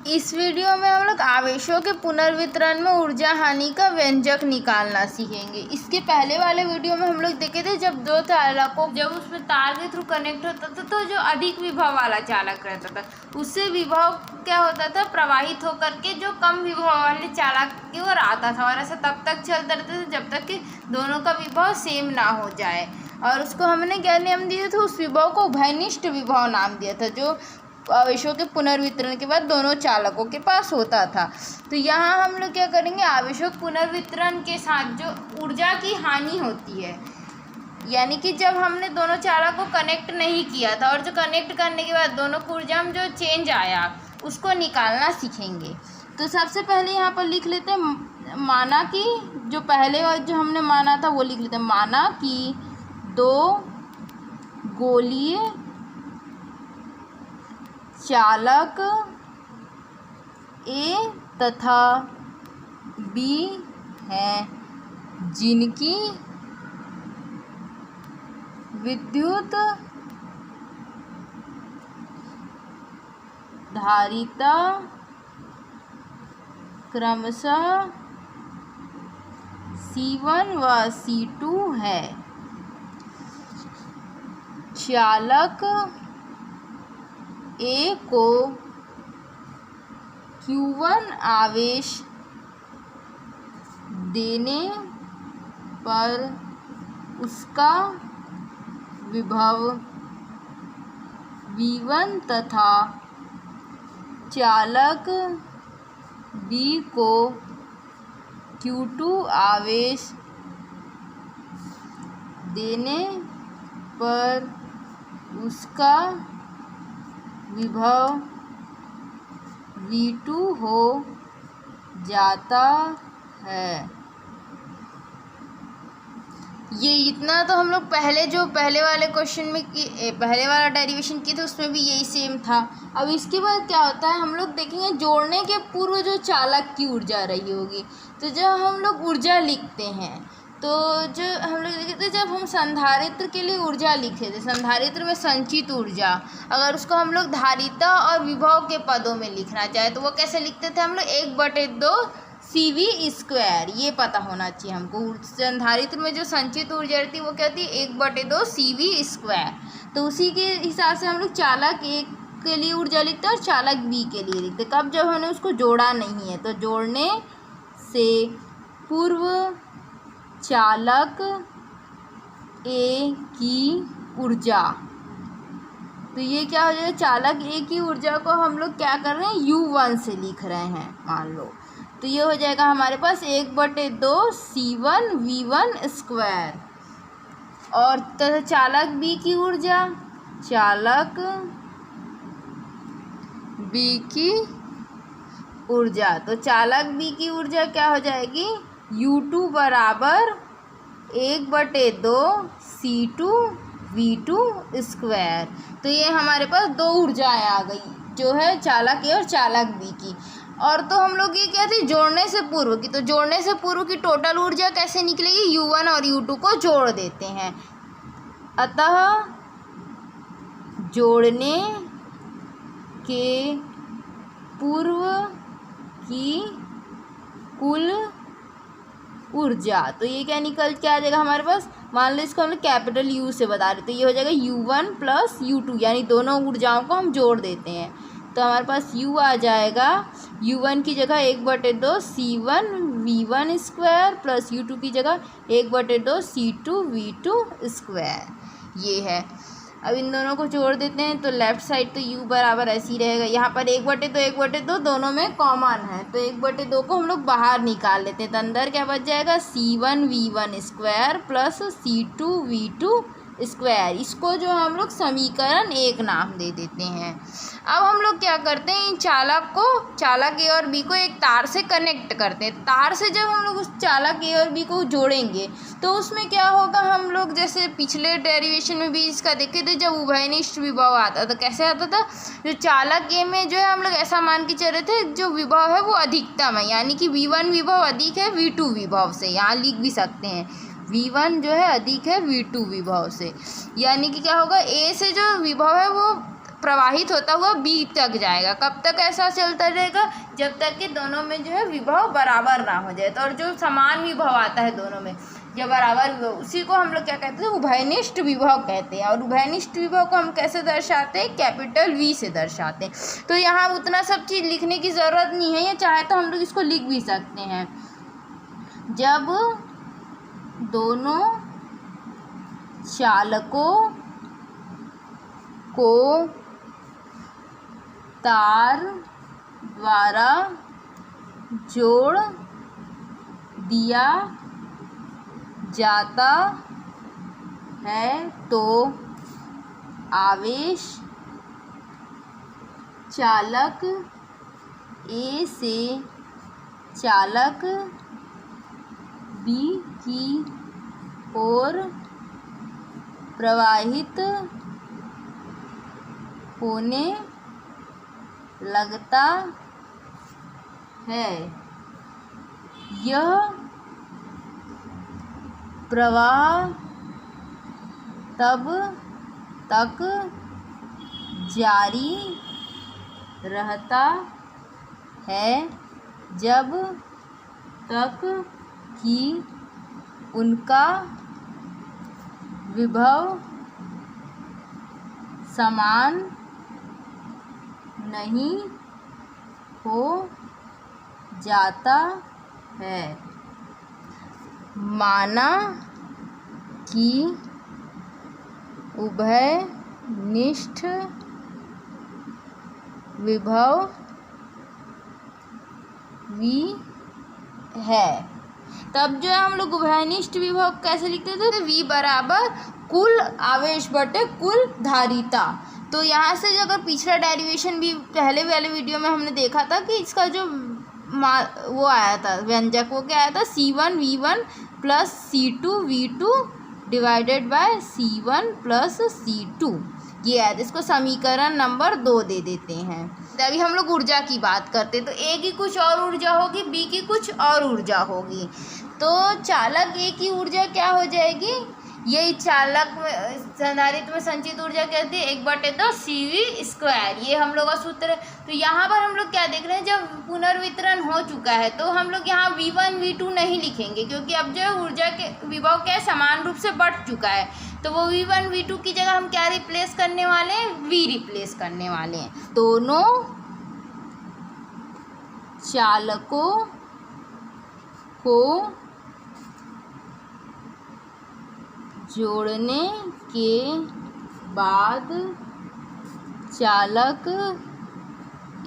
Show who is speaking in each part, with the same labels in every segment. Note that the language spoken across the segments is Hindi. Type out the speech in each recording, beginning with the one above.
Speaker 1: इस वीडियो में हम लोग आवेशों के पुनर्वितरण में ऊर्जा हानि का व्यंजक निकालना सीखेंगे। इसके पहले वाले वीडियो में हम लोग देखे थे जब दो चालकों जब उसमें तार के थ्रू कनेक्ट होता था तो जो अधिक विभव वाला चालक रहता था उससे विभव क्या होता था, प्रवाहित होकर के जो कम विभव वाले चालक की ओर आता था और ऐसा तब तक चलता रहता था जब तक कि दोनों का विभव सेम ना हो जाए। और उसको हमने क्या नियम दिया था, उस विभव को उभयनिष्ठ विभव नाम दिया था, जो आवेशों के पुनर्वितरण के बाद दोनों चालकों के पास होता था। तो यहाँ हम लोग क्या करेंगे, आवेशों पुनर्वितरण के साथ जो ऊर्जा की हानि होती है, यानी कि जब हमने दोनों चालक को कनेक्ट नहीं किया था और जो कनेक्ट करने के बाद दोनों की ऊर्जा में जो चेंज आया उसको निकालना सीखेंगे। तो सबसे पहले यहाँ पर लिख लेते हैं, माना कि जो पहले जो हमने माना था वो लिख लेते हैं। माना कि दो गोलीय चालक ए तथा बी हैं जिनकी विद्युत धारिता क्रमशः C1 व C2 है। चालक ए को Q1 आवेश देने पर उसका विभव V1 तथा चालक बी को Q2 आवेश देने पर उसका विभव V2 हो जाता है। ये इतना तो हम लोग पहले वाले क्वेश्चन में पहले वाला डेरिवेशन किए थे उसमें भी यही सेम था। अब इसके बाद क्या होता है, हम लोग देखेंगे जोड़ने के पूर्व जो चालक की ऊर्जा रही होगी। तो जब हम लोग ऊर्जा लिखते हैं तो जो हम लोग देखे थे, जब हम संधारित्र के लिए ऊर्जा लिखे थे, संधारित्र में संचित ऊर्जा, अगर उसको हम लोग धारिता और विभव के पदों में लिखना चाहे तो वो कैसे लिखते थे हम लोग, 1/2 CV²। ये पता होना चाहिए हमको। संधारित्र में जो संचित ऊर्जा रहती है वो क्या होती है, 1/2 CV²। तो उसी के हिसाब से हम लोग चालक ए के लिए ऊर्जा लिखते हैं और चालक बी के लिए लिखते हैं। कब, जब हमने उसको जोड़ा नहीं है। तो जोड़ने से पूर्व चालक ए की ऊर्जा, तो ये क्या हो जाएगा, चालक ए की ऊर्जा को हम लोग क्या कर रहे हैं, U1 से लिख रहे हैं मान लो। तो ये हो जाएगा हमारे पास 1/2 C1 V1²। और तो चालक बी की ऊर्जा, चालक बी की ऊर्जा, तो चालक बी की ऊर्जा क्या हो जाएगी, U2 बराबर 1/2 C2 V2²। तो ये हमारे पास दो ऊर्जाएं आ गई, जो है चालक ए और चालक बी की। और तो हम लोग ये क्या थी, जोड़ने से पूर्व की। तो जोड़ने से पूर्व की टोटल ऊर्जा कैसे निकलेगी, U1 और U2 को जोड़ देते हैं। अतः जोड़ने के पूर्व की कुल ऊर्जा, तो ये क्या निकल के आ जाएगा हमारे पास, मान लो इसको हम लोग कैपिटल U से बता रहे, तो ये हो जाएगा U1 + U2, यानी दोनों ऊर्जाओं को हम जोड़ देते हैं। तो हमारे पास U आ जाएगा, U1 की जगह 1/2 C1 V1² प्लस U2 की जगह 1/2 C2 V2²। ये है। अब इन दोनों को जोड़ देते हैं तो लेफ्ट साइड तो U बराबर ऐसे ही रहेगा। यहाँ पर 1/2 दोनों में कॉमन है, तो 1/2 को हम लोग बाहर निकाल लेते हैं। तो अंदर क्या बच जाएगा, C1 V1² plus C2 V2²। इसको जो हम लोग समीकरण 1 नाम दे देते हैं। अब हम लोग क्या करते हैं, इन चालक ए और बी को एक तार से कनेक्ट करते हैं। तार से जब हम लोग उस चालक ए और बी को जोड़ेंगे तो उसमें क्या होगा, हम लोग जैसे पिछले डेरिवेशन में भी इसका देखे थे, जब उभयनिष्ठ विभव आता था कैसे आता था, जो चालक ए में जो है हम लोग ऐसा मान के चल रहे थे जो विभव है वो अधिकतम है, यानी कि V1 विभव अधिक है V2 विभव से। यहाँ लिख भी सकते हैं V1 जो है अधिक है V2 विभव से, यानी कि क्या होगा, ए से जो विभव है वो प्रवाहित होता हुआ बी तक जाएगा। कब तक ऐसा चलता रहेगा? जब तक कि दोनों में जो है विभव बराबर ना हो जाए। तो और जो समान विभव आता है दोनों में, जब बराबर विभव, उसी को हम लोग क्या कहते हैं? उभयनिष्ठ विभव कहते हैं। और उभयनिष्ठ विभव को हम कैसे दर्शाते हैं? कैपिटल वी से दर्शाते हैं। तो यहाँ उतना सब चीज़ लिखने की ज़रूरत नहीं है, या चाहे तो हम लोग इसको लिख भी सकते हैं। जब दोनों चालकों को तार द्वारा जोड़ दिया जाता है तो आवेश चालक ए से चालक बी की ओर प्रवाहित होने लगता है। यह प्रवाह तब तक जारी रहता है जब तक कि उनका विभव समान नहीं हो जाता है। माना कि उभयनिष्ठ विभव वी है। तब जो है हम लोग उभयनिष्ठ विभव कैसे लिखते थे? तो वी बराबर कुल आवेश बटे कुल धारिता। तो यहाँ से जो अगर पिछला डेरिवेशन भी पहले वाले वीडियो में हमने देखा था कि इसका जो वो आया था व्यंजक, वो क्या आया था? C1V1 plus C2V2 divided by C1 plus C2, ये आया था। इसको समीकरण नंबर 2 दे देते हैं। तो अभी हम लोग ऊर्जा की बात करते हैं। तो ए की कुछ और ऊर्जा होगी, बी की कुछ और ऊर्जा होगी। तो चालक ए की ऊर्जा क्या हो जाएगी? यही चालक में संधारित्र में संचित ऊर्जा कहती है 1/2 CV²। ये हम लोग का सूत्र है। तो यहाँ पर हम लोग क्या देख रहे हैं? जब पुनर्वितरण हो चुका है तो हम लोग यहाँ V1 V2 नहीं लिखेंगे, क्योंकि अब जो है ऊर्जा के विभव क्या समान रूप से बढ़ चुका है। तो वो V1 V2 की जगह हम क्या रिप्लेस करने वाले हैं? V रिप्लेस करने वाले हैं। दोनों चालकों को जोड़ने के बाद चालक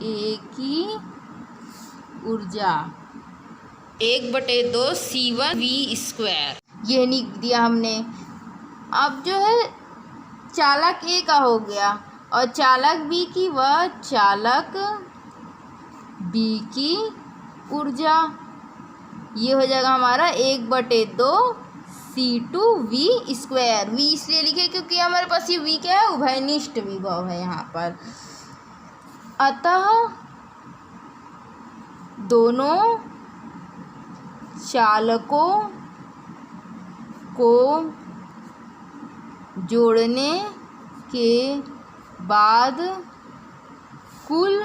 Speaker 1: ए की ऊर्जा 1/2 C1V², ये लिख दिया हमने। अब जो है चालक ए का हो गया, और चालक बी की वह चालक बी की ऊर्जा, ये हो जाएगा हमारा 1/2 C2V²। वी इसलिए लिखे क्योंकि हमारे पास ये वी क्या है? उभयनिष्ठ विभव है यहाँ पर। अतः दोनों चालकों को जोड़ने के बाद कुल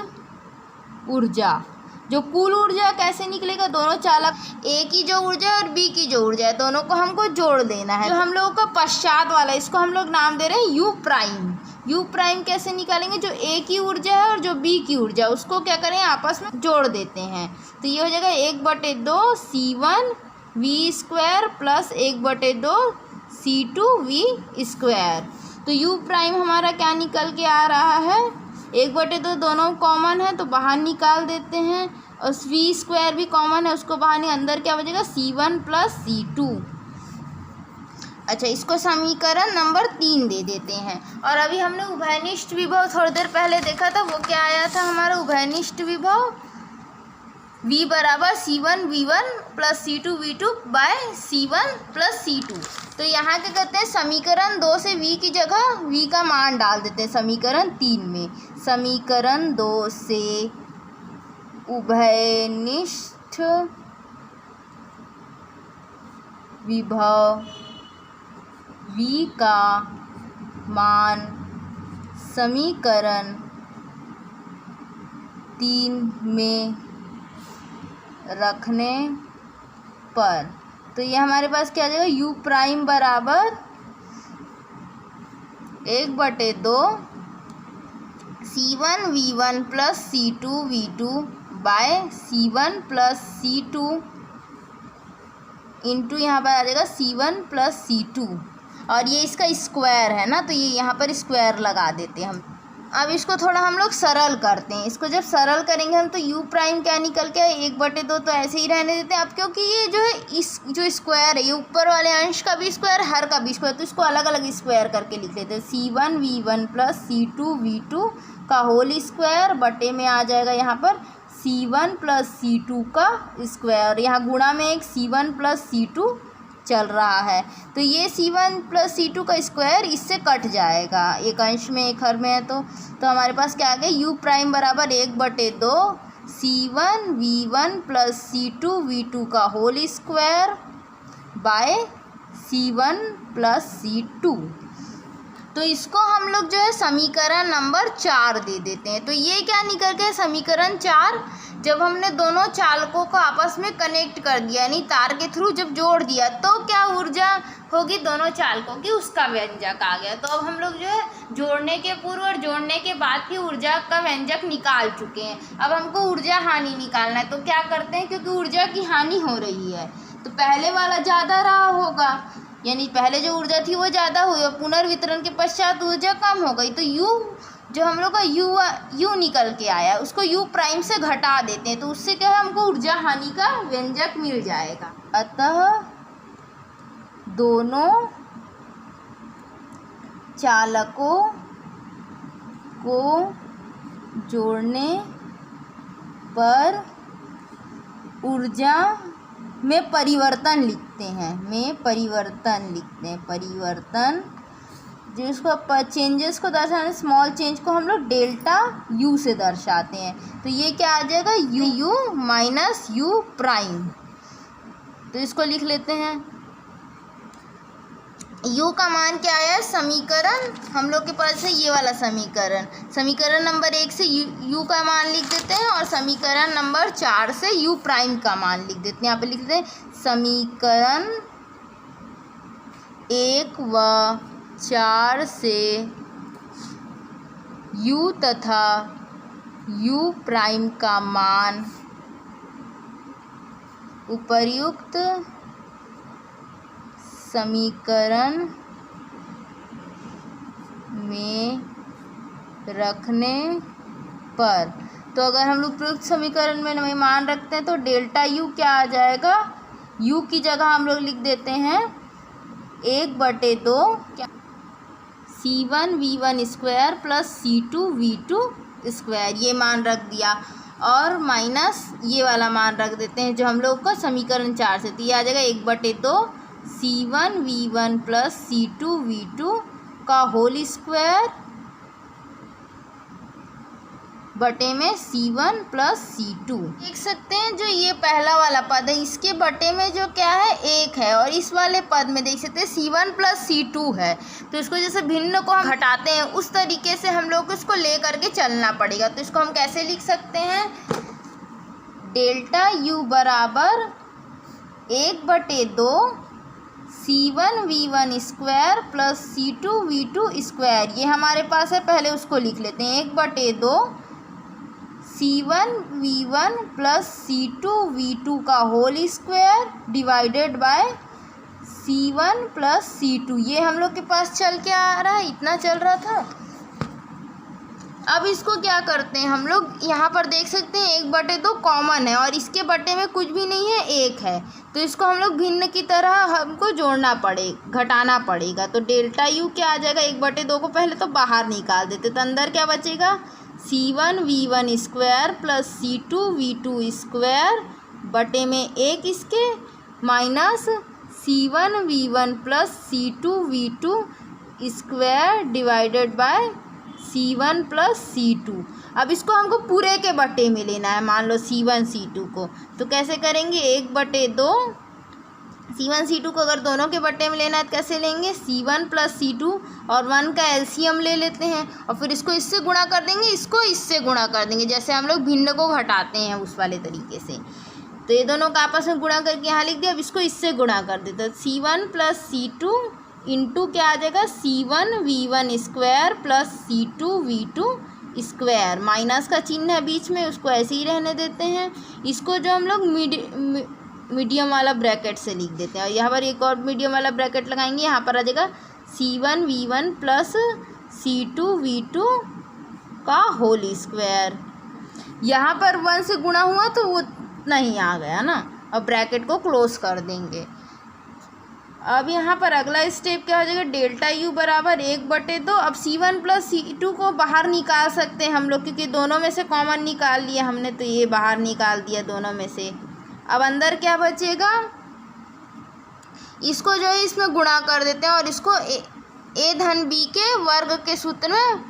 Speaker 1: ऊर्जा, जो कुल ऊर्जा कैसे निकलेगा? दोनों चालक ए की जो ऊर्जा है और बी की जो ऊर्जा है, दोनों को हमको जोड़ देना है। जो हम लोगों का पश्चात वाला, इसको हम लोग नाम दे रहे हैं यू प्राइम। यू प्राइम कैसे निकालेंगे? जो ए की ऊर्जा है और जो बी की ऊर्जा, उसको क्या करें? आपस में जोड़ देते हैं। तो ये हो जाएगा 1/2 C1V² प्लस 1/2 C2V²। तो यू प्राइम हमारा क्या निकल के आ रहा है? 1/2 दोनों कॉमन है तो बाहर निकाल देते हैं, और V² भी कॉमन है, उसको बाहर नहीं, अंदर क्या बचेगा? C1 plus C2। अच्छा, इसको समीकरण नंबर 3 दे देते हैं। और अभी हमने उभयनिष्ठ विभव थोड़ी देर पहले देखा था, वो क्या आया था हमारा उभयनिष्ठ विभव? V बराबर C1V1 plus C2V2 bye C1 plus C2। तो यहाँ क्या कहते हैं? समीकरण 2 से V की जगह V का मान डाल देते हैं समीकरण 3 में। समीकरण 2 से उभयनिष्ठ विभव V का मान समीकरण 3 में रखने पर, तो ये हमारे पास क्या आ जाएगा, यू प्राइम बराबर 1/2 C1V1 plus C2V2 bye C1 plus C2 into यहाँ पर आ जाएगा C1 प्लस C2, और ये इसका स्क्वायर है ना, तो ये यहाँ पर स्क्वायर लगा देते हैं हम। अब इसको थोड़ा हम लोग सरल करते हैं। इसको जब सरल करेंगे हम तो यू प्राइम क्या निकल के 1/2 तो ऐसे ही रहने देते हैं। अब क्योंकि ये जो है इस जो स्क्वायर है ये ऊपर वाले अंश का भी स्क्वायर, हर का भी स्क्वायर, तो इसको अलग अलग स्क्वायर करके लिख लेते हैं। C1V1 प्लस C2V2 का होल स्क्वायर बटे में आ जाएगा यहाँ पर C1 प्लस C2 का स्क्वायर। यहाँ गुणा में एक C1 प्लस C2 चल रहा है, तो ये C1 प्लस C2 का स्क्वायर इससे कट जाएगा, एक अंश में एक हर में है, तो हमारे पास क्या आ गया, यू प्राइम बराबर 1/2 C1V1 प्लस C2V2 का whole square by C1 plus C2। तो इसको हम लोग जो है समीकरण नंबर 4 दे देते हैं। तो ये क्या निकल के समीकरण 4, जब हमने दोनों चालकों को आपस में कनेक्ट कर दिया यानी तार के थ्रू जब जोड़ दिया तो क्या ऊर्जा होगी दोनों चालकों की, उसका व्यंजक आ गया। तो अब हम लोग जो है जोड़ने के पूर्व और जोड़ने के बाद की ऊर्जा का व्यंजक निकाल चुके हैं। अब हमको ऊर्जा हानि निकालना है, तो क्या करते हैं, क्योंकि ऊर्जा की हानि हो रही है तो पहले वाला ज़्यादा रहा होगा, यानी पहले जो ऊर्जा थी वो ज़्यादा हुई और पुनर्वितरण के पश्चात ऊर्जा कम हो गई, तो यू जो हम लोग का यू निकल के आया उसको यू प्राइम से घटा देते हैं, तो उससे क्या है हमको ऊर्जा हानि का व्यंजक मिल जाएगा। अतः दोनों चालकों को जोड़ने पर ऊर्जा में परिवर्तन लिखते हैं, परिवर्तन जो इसको चेंजेस को दर्शाने, स्मॉल चेंज को हम लोग डेल्टा यू से दर्शाते हैं। तो ये क्या आ जाएगा, यू माइनस यू प्राइम। तो इसको लिख लेते हैं, यू का मान क्या आया, समीकरण हम लोग के पास है ये वाला समीकरण नंबर 1 से यू का मान लिख देते हैं और समीकरण नंबर 4 से यू प्राइम का मान लिख देते हैं। यहाँ पे लिख देते हैं समीकरण 1 व 4 से u तथा u प्राइम का मान उपर्युक्त समीकरण में रखने पर, तो अगर हम लोग उपयुक्त समीकरण में मान रखते हैं तो डेल्टा यू क्या आ जाएगा, यू की जगह हम लोग लिख देते हैं 1/2 C1V1 square plus C2V2 square, ये मान रख दिया और माइनस ये वाला मान रख देते हैं जो हम लोग का समीकरण 4 से, तो ये आ जाएगा 1/2 C1V1 प्लस C2V2 का होल स्क्वायर बटे में C1 प्लस C2। देख सकते हैं जो ये पहला वाला पद है इसके बटे में जो क्या है 1 है और इस वाले पद में देख सकते हैं C1 प्लस C2 है, तो इसको जैसे भिन्न को हम घटाते हैं उस तरीके से हम लोग को इसको ले करके चलना पड़ेगा। तो इसको हम कैसे लिख सकते हैं, डेल्टा यू बराबर 1/2 C1V1 square plus C2V2 square, ये हमारे पास है, पहले उसको लिख लेते हैं 1/2 C1V1 प्लस C2V2 का whole square divided by C1 plus C2, ये हम लोग के पास चल के आ रहा है, इतना चल रहा था। अब इसको क्या करते हैं हम लोग, यहाँ पर देख सकते हैं 1/2 कॉमन है और इसके बटे में कुछ भी नहीं है 1 है, तो इसको हम लोग भिन्न की तरह हमको जोड़ना घटाना पड़ेगा। तो डेल्टा यू क्या आ जाएगा, 1/2 को पहले तो बाहर निकाल देते, तो अंदर क्या बचेगा C1V1 square plus C2V2 square बटे में 1 इसके minus C1V1 plus C2V2 square divided by C1 plus C2। अब इसको हमको पूरे के बटे में लेना है, मान लो C1 C2 को, तो कैसे करेंगे 1/2 C1 C2 को अगर दोनों के बट्टे में लेना है तो कैसे लेंगे, C1 प्लस C2 और 1 का एलसीएम ले लेते हैं और फिर इसको इससे गुणा कर देंगे, इसको इससे गुणा कर देंगे, जैसे हम लोग भिन्न को घटाते हैं उस वाले तरीके से। तो ये दोनों का आपस में गुणा करके यहाँ लिख दिया। अब इसको इससे गुणा कर देते, C1 प्लस C2 इंटू क्या आ जाएगा, C1 V1 square plus C2 V2 square. Minus का चिन्ह है बीच में, उसको ऐसे ही रहने देते हैं। इसको जो हम लोग मीडियम वाला ब्रैकेट से लिख देते हैं और यहाँ पर एक और मीडियम वाला ब्रैकेट लगाएंगे। यहाँ पर आ जाएगा C1 V1 plus C2 V2 का होल स्क्वायर। यहाँ पर 1 से गुणा हुआ तो वो नहीं आ गया ना, अब ब्रैकेट को क्लोज कर देंगे। अब यहाँ पर अगला स्टेप क्या हो जाएगा, डेल्टा यू बराबर 1/2। अब C1 प्लस C2 को बाहर निकाल सकते हैं हम लोग, क्योंकि दोनों में से कॉमन निकाल लिया हमने, तो ये बाहर निकाल दिया दोनों में से। अब अंदर क्या बचेगा, इसको जो है इसमें गुणा कर देते हैं और इसको ए धन बी के वर्ग के सूत्र में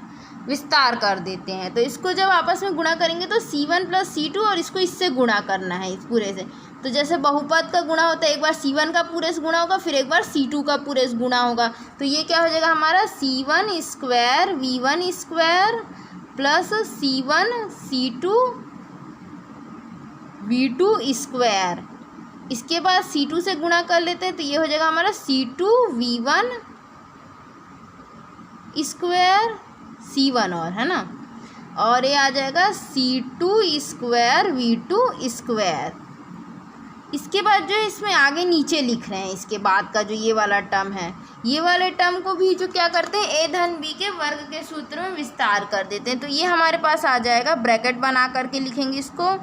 Speaker 1: विस्तार कर देते हैं। तो इसको जब आपस में गुणा करेंगे तो C1 प्लस C2 और इसको इससे गुणा करना है इस पूरे से। तो जैसे बहुपद का गुणा होता है, एक बार C1 का पूरे से गुणा होगा, फिर एक बार C2 का पूरे से गुणा होगा। तो ये क्या हो जाएगा हमारा, C1 square V1 square plus C1 C2 V2 square. इसके बाद C2 से गुणा कर लेते हैं तो ये हो जाएगा हमारा C2 V1 स्क्वायर C1 और है ना, और ये आ जाएगा C2 स्क्वायर V2 स्क्वायर। इसके बाद जो है इसमें आगे नीचे लिख रहे हैं, इसके बाद का जो ये वाला टर्म है, ये वाले टर्म को भी जो क्या करते हैं, ए धन बी के वर्ग के सूत्र में विस्तार कर देते हैं। तो ये हमारे पास आ जाएगा, ब्रैकेट बना करके लिखेंगे इसको,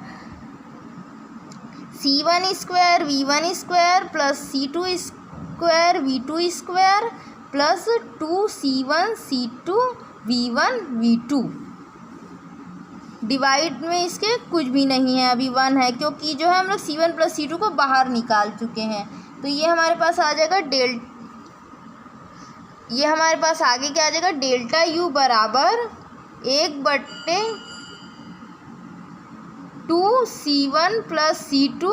Speaker 1: C1 square V1 square plus C2 square V2 square plus 2C1 C2 V1 V2। Divide में इसके कुछ भी नहीं है, अभी 1 है, क्योंकि जो है हम लोग C1 प्लस C2 को बाहर निकाल चुके हैं। तो ये हमारे पास आ जाएगा ये हमारे पास आगे क्या आ जाएगा, डेल्टा यू बराबर 1/2 C1 प्लस C2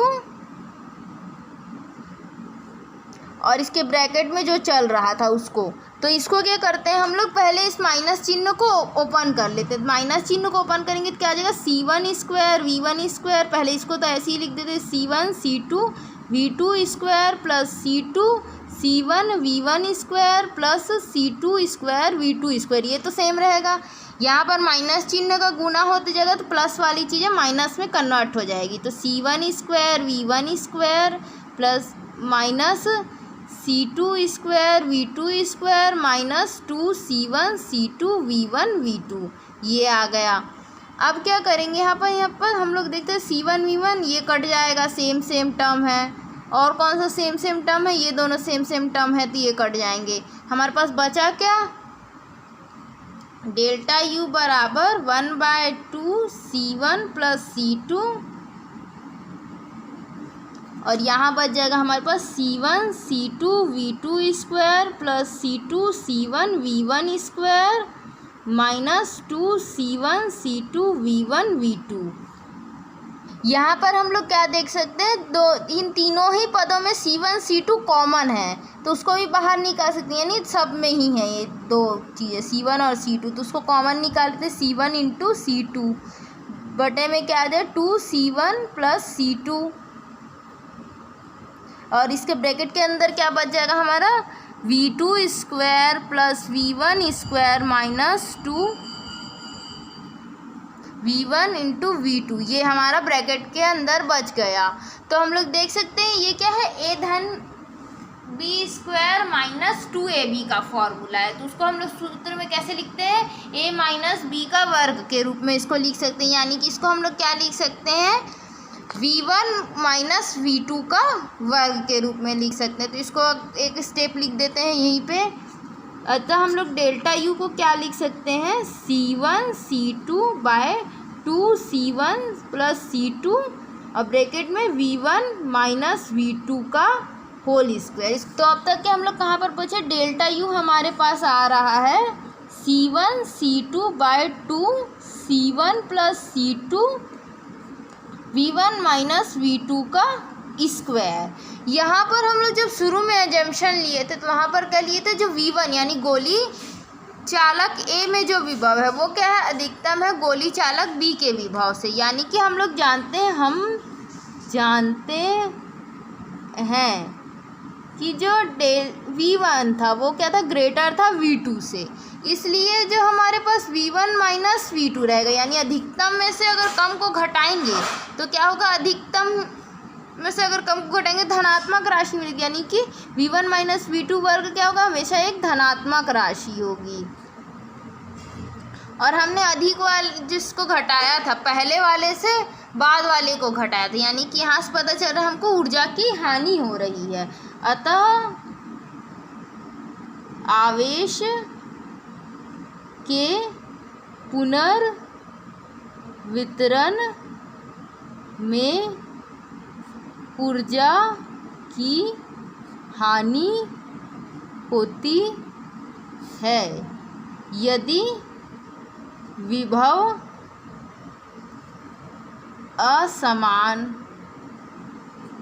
Speaker 1: और इसके ब्रैकेट में जो चल रहा था उसको। तो इसको क्या करते हैं हम लोग, पहले इस माइनस चिन्ह को ओपन कर लेते हैं। माइनस चिन्ह को ओपन करेंगे तो क्या आ जाएगा, C1 स्क्वायर V1 स्क्वायर, पहले इसको तो ऐसे ही लिख देते हैं, C1 C2 V2 square plus C2 C1 V1 square plus C2 square V2 square. ये तो सेम रहेगा। यहाँ पर माइनस चिन्ह का गुना होते जाएगा तो प्लस वाली चीज़ें माइनस में कन्वर्ट हो जाएगी। तो C1 square V1 square plus minus C2 square V2 square minus 2C1 C2 V1 V2, ये आ गया। अब क्या करेंगे, यहाँ पर हम लोग देखते हैं C1 V1 ये कट जाएगा, सेम टर्म है। और कौन सा सेम टर्म है, ये दोनों सेम टर्म है, तो ये कट जाएंगे। हमारे पास बचा क्या, डेल्टा यू बराबर 1/2 C1 प्लस C2 और यहाँ बच जाएगा हमारे पास C1 C2 V2 square plus C2 C1 V1 square minus 2C1 C2 V1 V2। यहाँ पर हम लोग क्या देख सकते हैं, इन तीनों ही पदों में C1 C2 कॉमन है, तो उसको भी बाहर निकाल सकते हैं, यानी सब में ही है ये दो चीज़ें C1 और C2, तो उसको कॉमन निकाल लेते हैं। C1 इंटू C2 बटे में क्या आ जाए 2C1 प्लस C2 और इसके ब्रैकेट के अंदर क्या बच जाएगा हमारा, V2 square plus V1 square minus 2 V1 into V2, ये हमारा ब्रैकेट के अंदर बच गया। तो हम लोग देख सकते हैं ये क्या है, ए धन बी स्क्वायर माइनस 2AB का फॉर्मूला है। तो उसको हम लोग सूत्र में कैसे लिखते हैं, a माइनस बी का वर्ग के रूप में इसको लिख सकते हैं, यानी कि इसको हम लोग क्या लिख सकते हैं, V1 माइनस V2 का वर्ग के रूप में लिख सकते हैं। तो इसको एक स्टेप लिख देते हैं यहीं पे। अतः हम लोग डेल्टा यू को क्या लिख सकते हैं, C1 C2 by 2C1 plus C2 और ब्रैकेट में V1 माइनस V2 का होल स्क्वायर। तो अब तक के हम लोग कहाँ पर पहुँचे, डेल्टा यू हमारे पास आ रहा है C1 C2 by 2C1 plus C2 V1 minus V2 का स्क्वायर। यहाँ पर हम लोग जब शुरू में एजम्पशन लिए थे तो वहाँ पर क्या लिए थे, जो V1 यानी गोली चालक ए में जो विभव है वो क्या है, अधिकतम है गोली चालक बी के विभव से। यानी कि हम लोग जानते हैं कि जो V1 था वो क्या था, ग्रेटर था V2 से, इसलिए जो हमारे पास V1 माइनस V2 रहेगा, यानी अधिकतम में से अगर कम को घटाएंगे तो क्या होगा, अधिकतम में से अगर कम को घटाएंगे धनात्मक राशि मिलेगी, यानी कि V1 माइनस V2 वर्ग क्या होगा, हमेशा एक धनात्मक राशि होगी। और हमने अधिक वाले जिसको घटाया था पहले वाले से बाद वाले को घटाया था, यानी कि यहाँ से पता चल रहा है हमको ऊर्जा की हानि हो रही है। अतः आवेश के पुनर्वितरण में ऊर्जा की हानि होती है यदि विभव असमान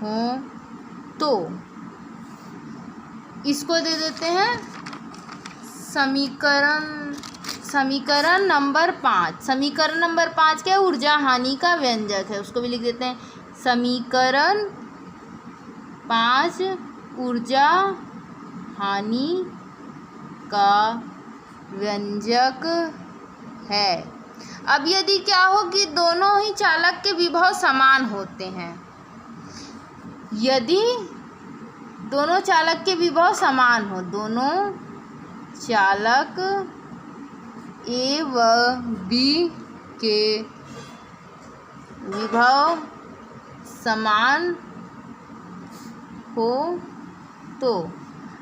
Speaker 1: हो तो। इसको दे देते हैं समीकरण नंबर 5। समीकरण नंबर 5 क्या है, ऊर्जा हानि का व्यंजक है, उसको भी लिख देते हैं। समीकरण 5 ऊर्जा हानि का व्यंजक है। अब यदि क्या हो कि दोनों ही चालक के विभव समान होते हैं, यदि दोनों चालक के विभव समान हो, दोनों चालक ए व बी के विभव समान हो तो,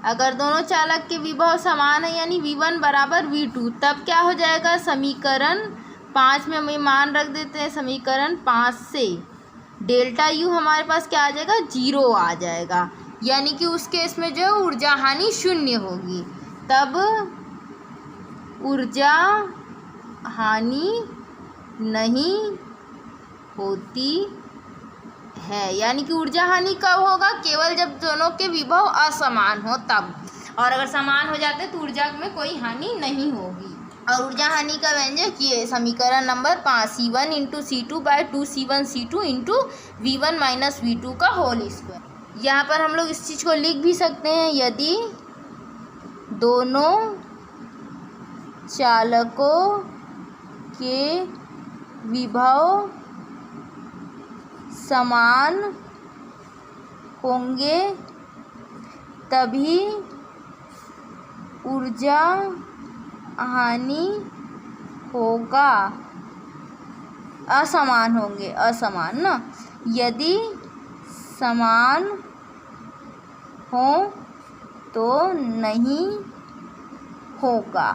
Speaker 1: अगर दोनों चालक के विभव समान है यानी V1 बराबर V2, तब क्या हो जाएगा, समीकरण 5 में हम ये मान रख देते हैं। समीकरण 5 से डेल्टा U हमारे पास क्या आ जाएगा, 0 आ जाएगा, यानी कि उस केस में जो ऊर्जा हानि 0 होगी, तब ऊर्जा हानि नहीं होती है। यानी कि ऊर्जा हानि कब होगा, केवल जब दोनों के विभव असमान हो तब, और अगर समान हो जाते तो ऊर्जा में कोई हानि नहीं होगी। और ऊर्जा हानि का व्यंजक ये समीकरण number 5 C1 into C2 by 2C1 C2 into V1 minus V2 का होल स्क्वायर। यहाँ पर हम लोग इस चीज़ को लिख भी सकते हैं, यदि दोनों चालकों के विभव समान होंगे तभी ऊर्जा हानि होगा। असमान होंगे, असमान ना, यदि समान हो तो नहीं होगा।